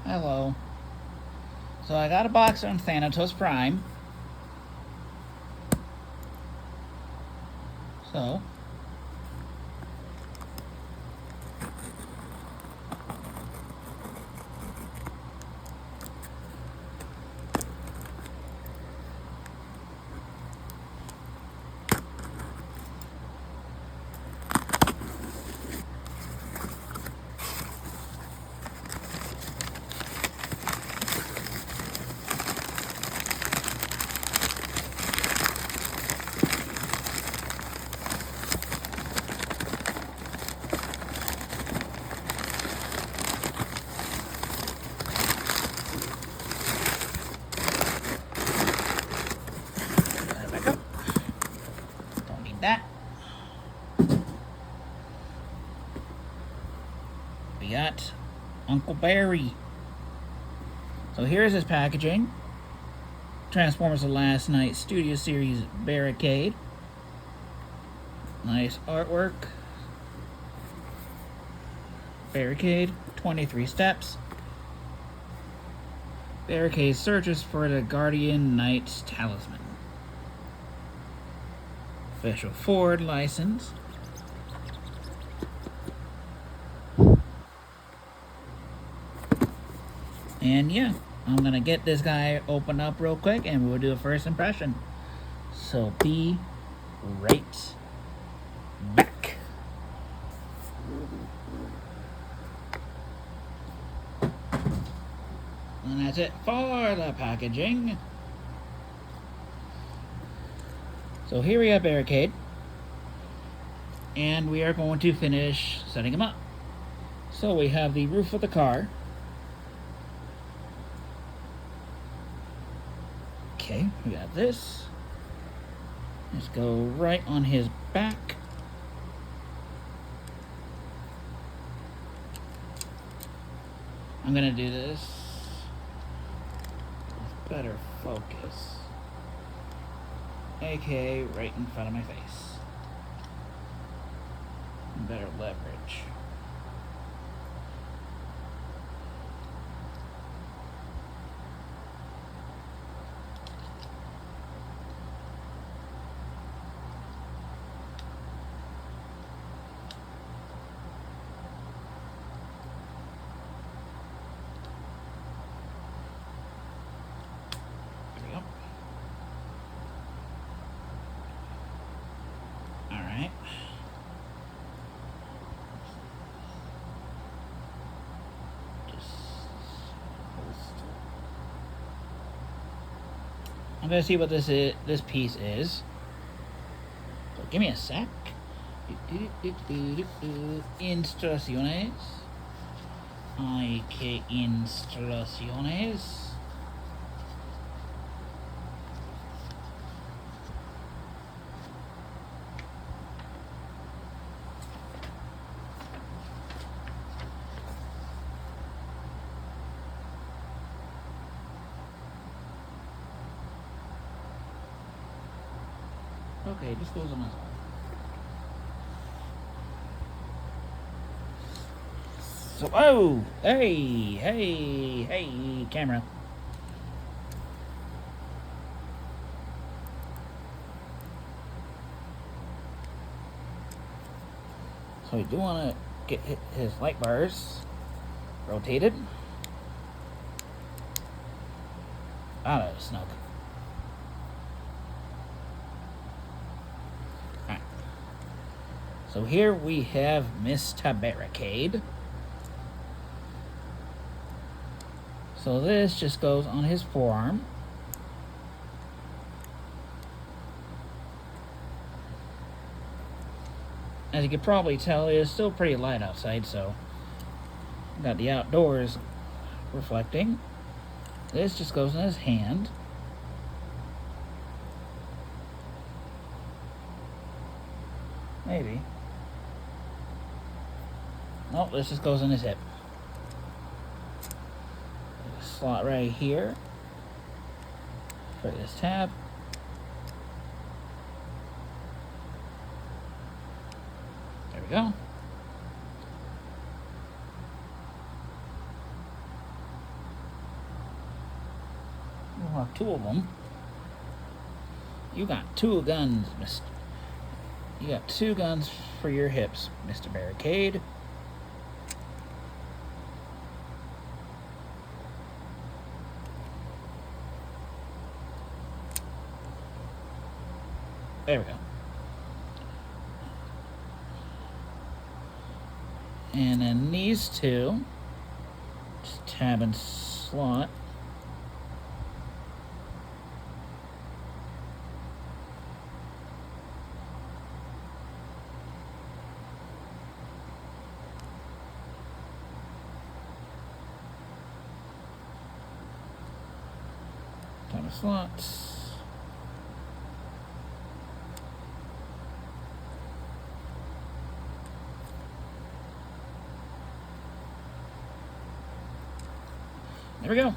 Hello. So I got a box on Thanatos Prime. So back up. Don't need that. We got Uncle Barry. So here's his packaging. Transformers: The Last Night Studio Series Barricade. Nice artwork. Barricade, 23 steps. Barricade searches for the Guardian Knight's talisman. Official Ford license. And yeah, I'm gonna get this guy open up real quick and we'll do a first impression. So be right back. And that's it for the packaging. So here we have Barricade. And we are going to finish setting him up. So we have the roof of the car. Okay, we got this. Let's go right on his back. I'm gonna do this with better focus. AKA right in front of my face. Better leverage. I'm gonna see what this piece is. So give me a sec. Instrucciones. Ay, que instrucciones. Okay, this goes on my side. So, oh, hey, camera. So we do want to get his light bars rotated out of the snug. Alright. So here we have Mr. Barricade. So this just goes on his forearm. As you can probably tell, it is still pretty light outside, so got the outdoors reflecting. This just goes in his hand. Maybe. Nope, this just goes in his hip. Slot right here for this tab. There we go. or two of them. You got two guns, Mr. You got two guns for your hips, Mr. Barricade. There we go. And then these two, just tab and slot. Tab and slots. There we go.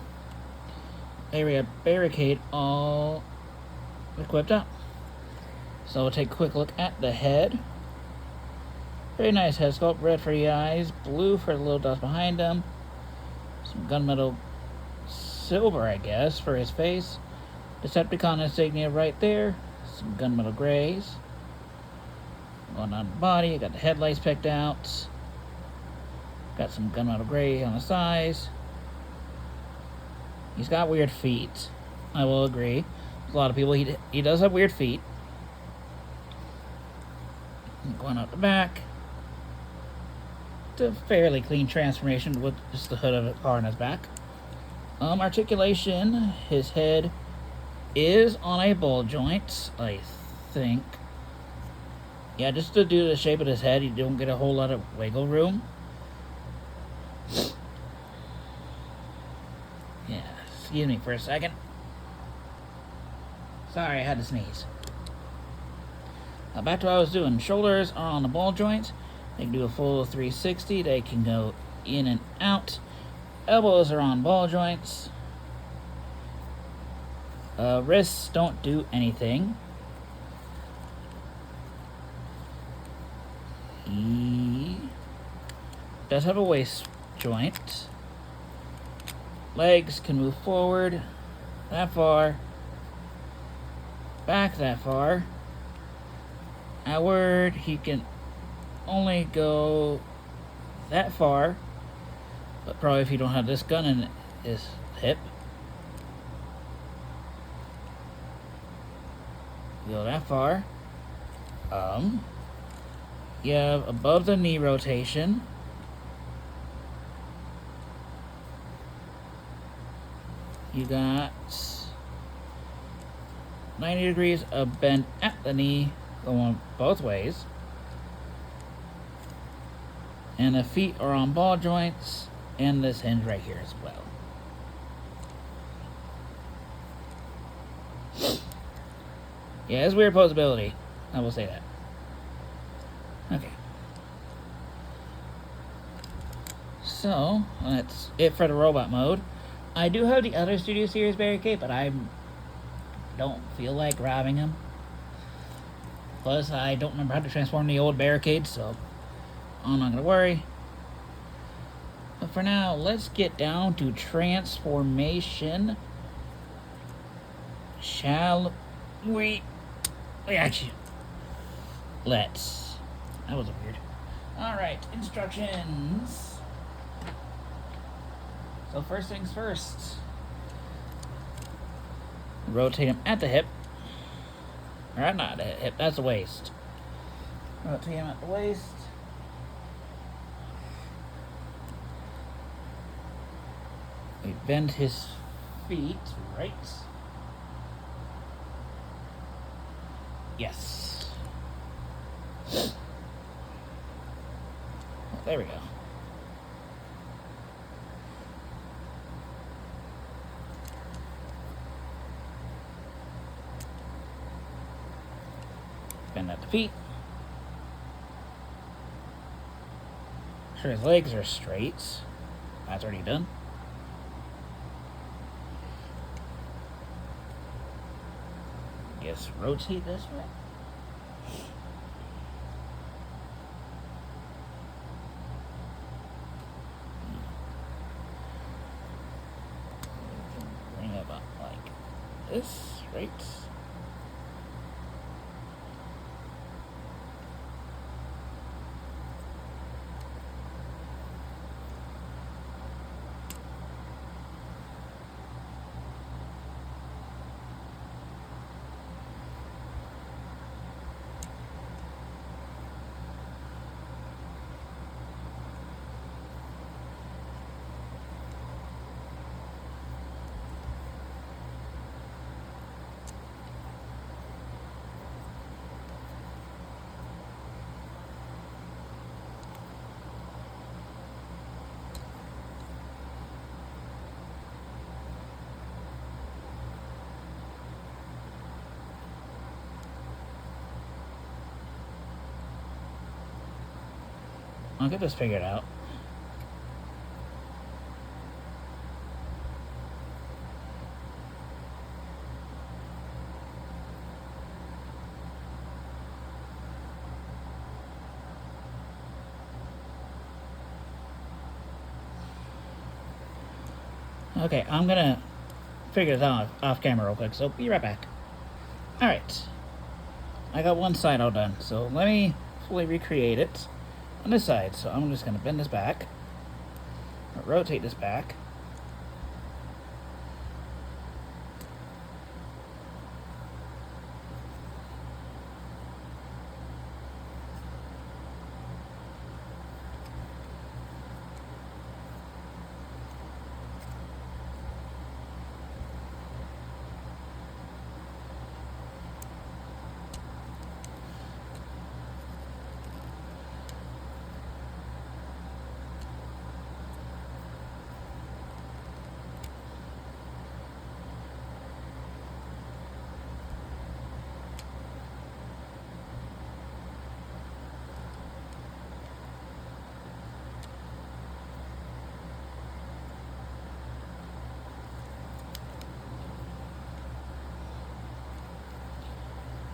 There we have Barricade all equipped up. So we'll take a quick look at the head. Very nice head sculpt. Red for the eyes, blue for the little dots behind him. Some gunmetal silver, I guess, for his face. Decepticon insignia right there. Some gunmetal grays. Going on the body, got the headlights picked out. Got some gunmetal gray on the sides. He's got weird feet. I will agree. There's a lot of people, he does have weird feet. Going out the back. It's a fairly clean transformation with just the hood of the car on his back. Articulation, his head is on a ball joint, I think. Yeah, just to do the shape of his head, you don't get a whole lot of wiggle room. Yeah. Excuse me for a second. Sorry, I had to sneeze. Back to what I was doing. Shoulders are on the ball joint. They can do a full 360. They can go in and out. Elbows are on ball joints. Wrists don't do anything. He does have a waist joint. Legs can move forward that far, back that far. Outward, he can only go that far, but probably if you don't have this gun in his hip. Go that far. You have above the knee rotation. You got 90 degrees of bend at the knee, going both ways. And the feet are on ball joints, and this hinge right here as well. Yeah, it's weird posability. I will say that. Okay. So, that's it for the robot mode. I do have the other Studio Series Barricade, but I don't feel like grabbing him. Plus, I don't remember how to transform the old Barricade, so I'm not going to worry. But for now, let's get down to transformation. Shall we? Actually, let's. That was weird. Alright, instructions. So first things first. Rotate him at the hip. Or not the hip, that's the waist. Rotate him at the waist. We bend his feet, right? Yes. There we go. Bend at the feet. Sure his legs are straight. That's already done. Guess rotate this way. Bring it up like this, right? I'll get this figured out. Okay, I'm gonna figure this out off camera real quick, so be right back. Alright. I got one side all done, so let me fully recreate it on this side. So I'm just gonna bend this back, rotate this back.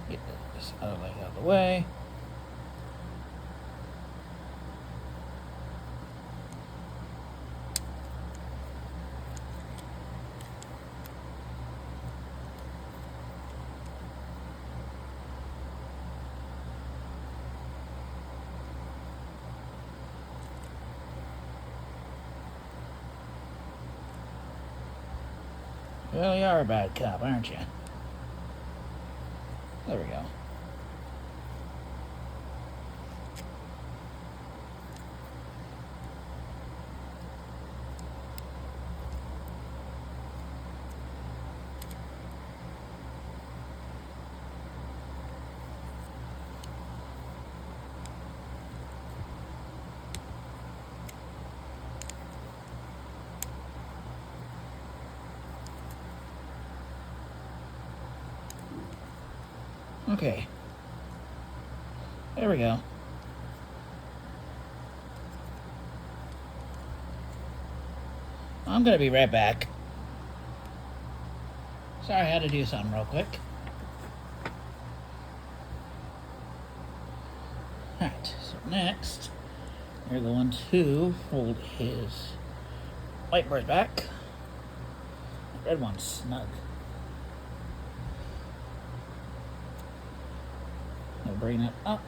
Get this other leg out of the way. Well, you are a bad cop, aren't you? There we go. Okay. There we go. I'm gonna be right back. Sorry, I had to do something real quick. Alright, so next, we're going to fold his white bird back. The red one's snug. I'll bring it up.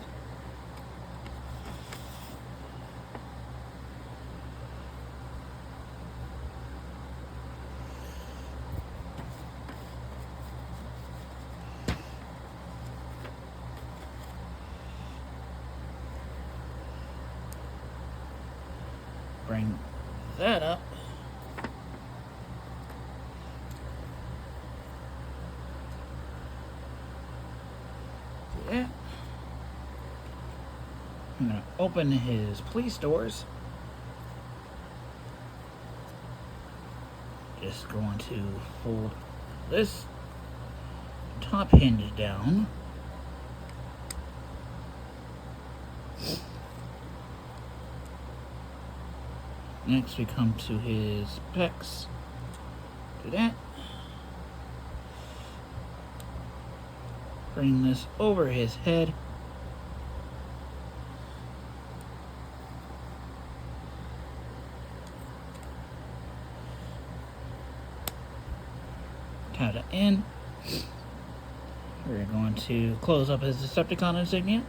Bring that up. Do that. I'm going to open his police doors. Just going to fold this top hinge down. Next we come to his pecs. Do that. Bring this over his head. Tie it in. We're going to close up his Decepticon insignia.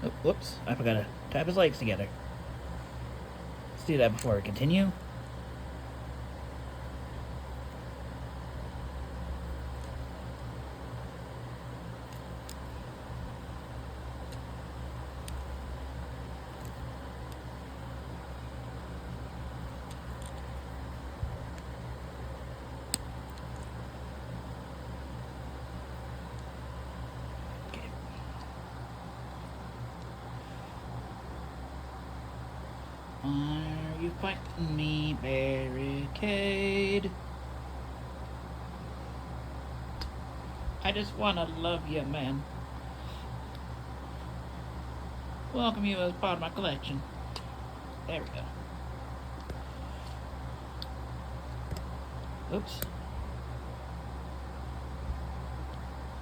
Oh, whoops, I forgot to tap his legs together. Let's do that before we continue. Are you fighting me, Barricade? I just wanna love you, man. Welcome you as part of my collection. There we go. Oops.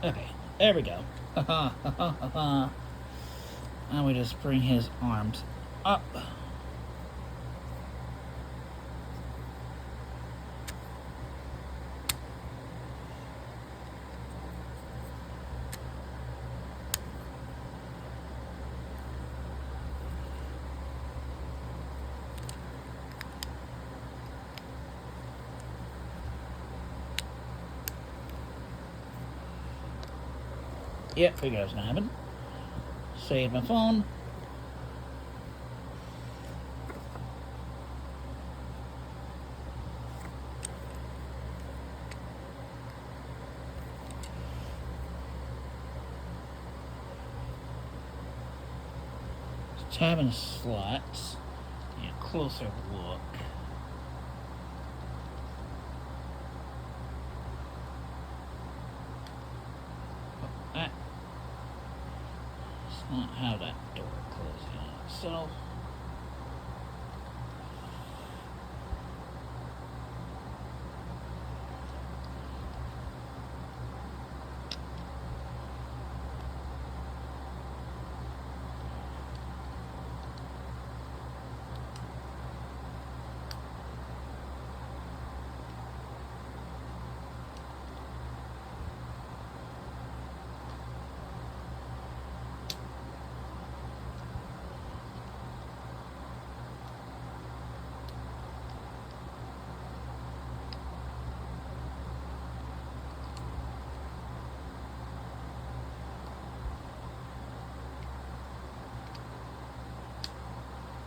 Okay, there we go. And we just bring his arms up. Yep, figured it was gonna happen. Save my phone. Tabbing slots. Get a closer look. Not how that door closes on itself.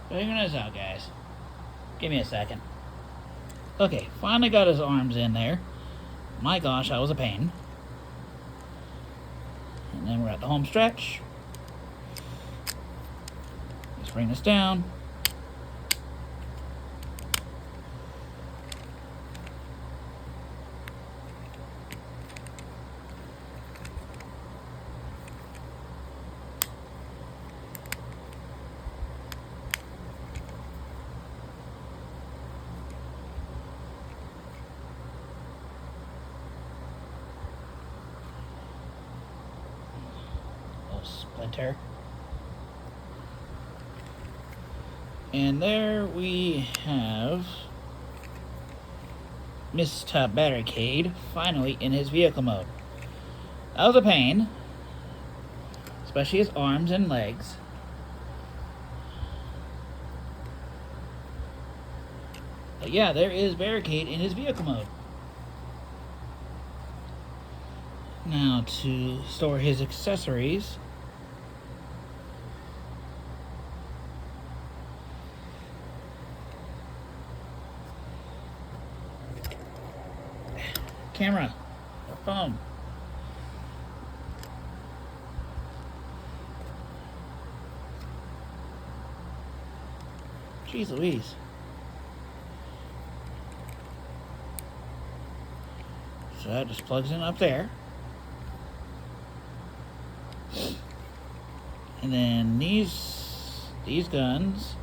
Figuring this out, guys. Give me a second. Okay, finally got his arms in there. My gosh, that was a pain. And then we're at the home stretch. Let's bring this down. Splinter. And there we have Mr. Barricade finally in his vehicle mode. That was a pain, especially his arms and legs. But yeah, there is Barricade in his vehicle mode. Now to store his accessories. Camera, or phone. Jeez Louise. So that just plugs in up there. And then these these guns.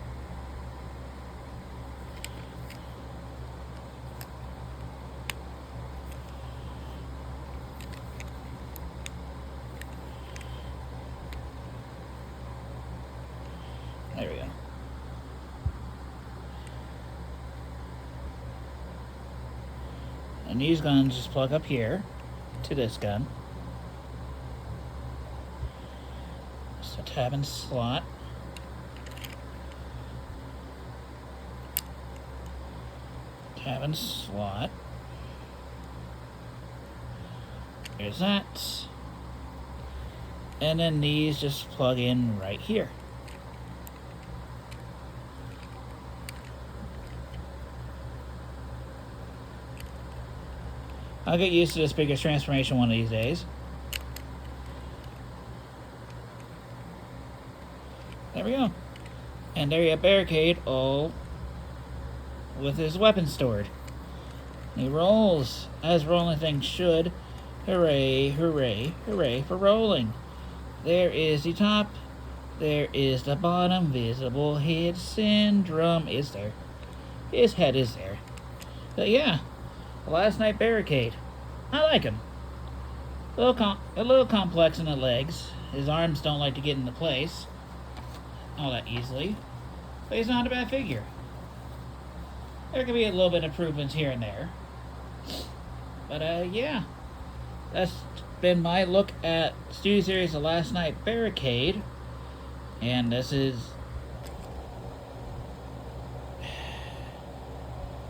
There we go. And these guns just plug up here to this gun. So tab and slot. Tab and slot. There's that. And then these just plug in right here. I'll get used to this biggest transformation one of these days. There we go. And there you have Barricade, all with his weapon stored. He rolls, as rolling things should. Hooray, hooray, hooray for rolling. There is the top. There is the bottom. Visible head syndrome is there. His head is there. But yeah, last night Barricade. I like him. A little complex in the legs. His arms don't like to get into place all that easily. But he's not a bad figure. There could be a little bit of improvements here and there. But yeah. That's been my look at Studio Series The Last Night Barricade. And this is...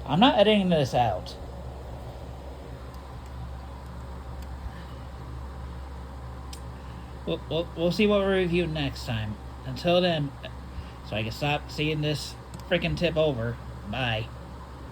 I'm not editing this out. We'll see what we review next time. Until then, so I can stop seeing this freaking tip over. Bye.